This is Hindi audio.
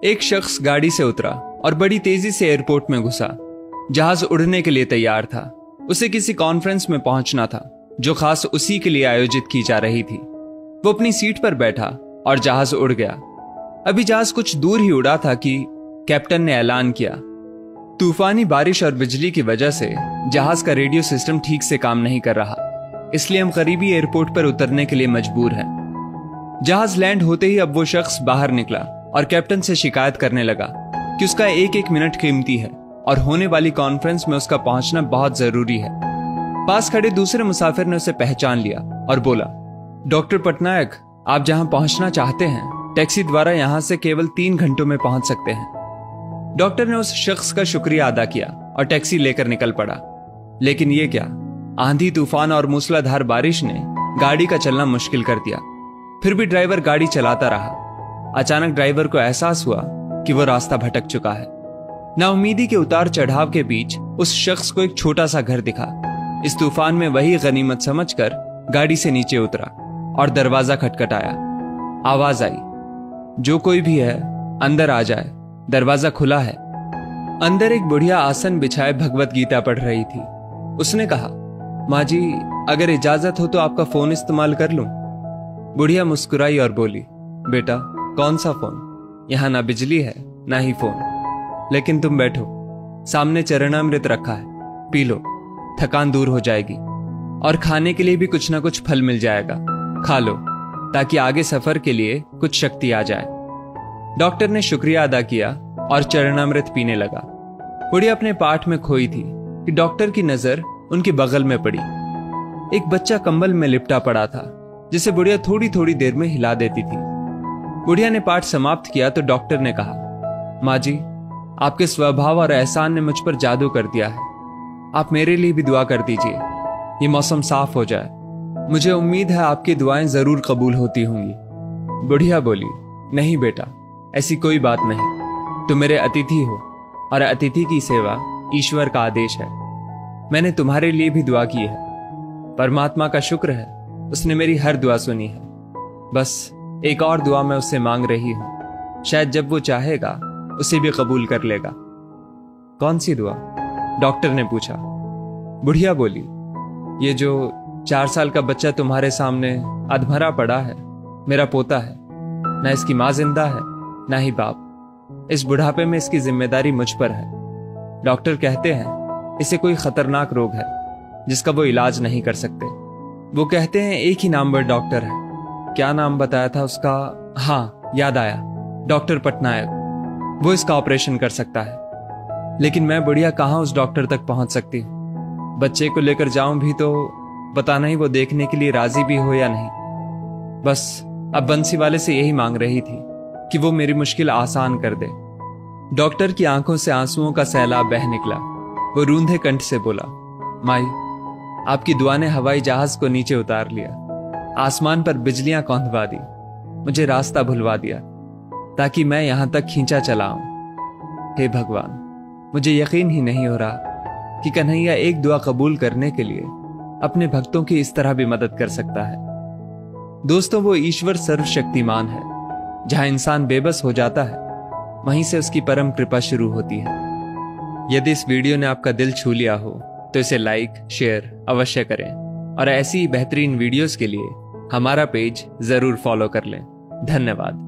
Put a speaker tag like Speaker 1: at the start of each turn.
Speaker 1: एक शख्स गाड़ी से उतरा और बड़ी तेजी से एयरपोर्ट में घुसा। जहाज उड़ने के लिए तैयार था। उसे किसी कॉन्फ्रेंस में पहुंचना था जो खास उसी के लिए आयोजित की जा रही थी। वो अपनी सीट पर बैठा और जहाज उड़ गया। अभी जहाज कुछ दूर ही उड़ा था कि कैप्टन ने ऐलान किया, तूफानी बारिश और बिजली की वजह से जहाज का रेडियो सिस्टम ठीक से काम नहीं कर रहा, इसलिए हम करीबी एयरपोर्ट पर उतरने के लिए मजबूर हैं। जहाज लैंड होते ही अब वो शख्स बाहर निकला और कैप्टन से शिकायत करने लगा कि उसका एक एक मिनट कीमती है और होने वाली कॉन्फ्रेंस में उसका पहुंचना बहुत जरूरी है। पास खड़े दूसरे मुसाफिर ने उसे पहचान लिया और बोला, डॉक्टर पटनायक, आप जहां पहुंचना चाहते हैं टैक्सी द्वारा यहां से केवल 3 घंटों में पहुंच सकते हैं। डॉक्टर ने उस शख्स का शुक्रिया अदा किया और टैक्सी लेकर निकल पड़ा। लेकिन ये क्या, आंधी तूफान और मूसलाधार बारिश ने गाड़ी का चलना मुश्किल कर दिया। फिर भी ड्राइवर गाड़ी चलाता रहा। अचानक ड्राइवर को एहसास हुआ कि वो रास्ता भटक चुका है। नाउमीदी के उतार चढ़ाव के बीच उस शख्स को एक छोटा सा घर दिखा। इस तूफान में वही गनीमत समझकर गाड़ी से नीचे उतरा और दरवाजा खटखटाया। आवाज आई, जो कोई भी है अंदर आ जाए, दरवाजा खुला है। अंदर एक बुढ़िया आसन बिछाए भगवत गीता पढ़ रही थी। उसने कहा, माँ जी, अगर इजाजत हो तो आपका फोन इस्तेमाल कर लूं। बुढ़िया मुस्कुराई और बोली, बेटा, कौन सा फोन? यहां ना बिजली है ना ही फोन। लेकिन तुम बैठो, सामने चरणामृत रखा है, पी लो, थकान दूर हो जाएगी और खाने के लिए भी कुछ ना कुछ फल मिल जाएगा, खा लो ताकि आगे सफर के लिए कुछ शक्ति आ जाए। डॉक्टर ने शुक्रिया अदा किया और चरणामृत पीने लगा। बुढ़िया अपने पाठ में खोई थी कि डॉक्टर की नजर उनके बगल में पड़ी। एक बच्चा कंबल में लिपटा पड़ा था जिसे बुढ़िया थोड़ी थोड़ी देर में हिला देती थी। बुढ़िया ने पाठ समाप्त किया तो डॉक्टर ने कहा, माँ जी, आपके स्वभाव और एहसान ने मुझ पर जादू कर दिया है। आप मेरे लिए भी दुआ कर दीजिए, ये मौसम साफ हो जाए। मुझे उम्मीद है आपकी दुआएं जरूर कबूल होती होंगी। बुढ़िया बोली, नहीं बेटा, ऐसी कोई बात नहीं। तुम मेरे अतिथि हो और अतिथि की सेवा ईश्वर का आदेश है। मैंने तुम्हारे लिए भी दुआ की है। परमात्मा का शुक्र है, उसने मेरी हर दुआ सुनी है। बस एक और दुआ मैं उससे मांग रही हूं, शायद जब वो चाहेगा उसे भी कबूल कर लेगा। कौन सी दुआ? डॉक्टर ने पूछा। बुढ़िया बोली, ये जो 4 साल का बच्चा तुम्हारे सामने अधमरा पड़ा है, मेरा पोता है। ना इसकी माँ जिंदा है ना ही बाप। इस बुढ़ापे में इसकी जिम्मेदारी मुझ पर है। डॉक्टर कहते हैं इसे कोई खतरनाक रोग है जिसका वो इलाज नहीं कर सकते। वो कहते हैं एक ही नाम पर डॉक्टर है। क्या नाम बताया था उसका? हाँ, याद आया, डॉक्टर पटनायक। वो इसका ऑपरेशन कर सकता है। लेकिन मैं बुढ़िया कहाँ उस डॉक्टर तक पहुंच सकती हूँ? बच्चे को लेकर जाऊं भी तो पता नहीं वो देखने के लिए राजी भी हो या नहीं। बस अब बंसी वाले से यही मांग रही थी कि वो मेरी मुश्किल आसान कर दे। डॉक्टर की आंखों से आंसुओं का सैलाब बह निकला। वो रूंधे कंठ से बोला, माई, आपकी दुआ ने हवाई जहाज को नीचे उतार लिया, आसमान पर बिजलियां कौंधवा दी, मुझे रास्ता भुलवा दिया ताकि मैं यहां तक खींचा चला आऊं। हे भगवान, मुझे यकीन ही नहीं हो रहा कि कन्हैया एक दुआ कबूल करने के लिए अपने भक्तों की इस तरह भी मदद कर सकता है। दोस्तों, वो ईश्वर सर्वशक्तिमान है। जहां इंसान बेबस हो जाता है वहीं से उसकी परम कृपा शुरू होती है। यदि इस वीडियो ने आपका दिल छू लिया हो तो इसे लाइक शेयर अवश्य करें और ऐसी बेहतरीन वीडियोस के लिए हमारा पेज जरूर फॉलो कर लें। धन्यवाद।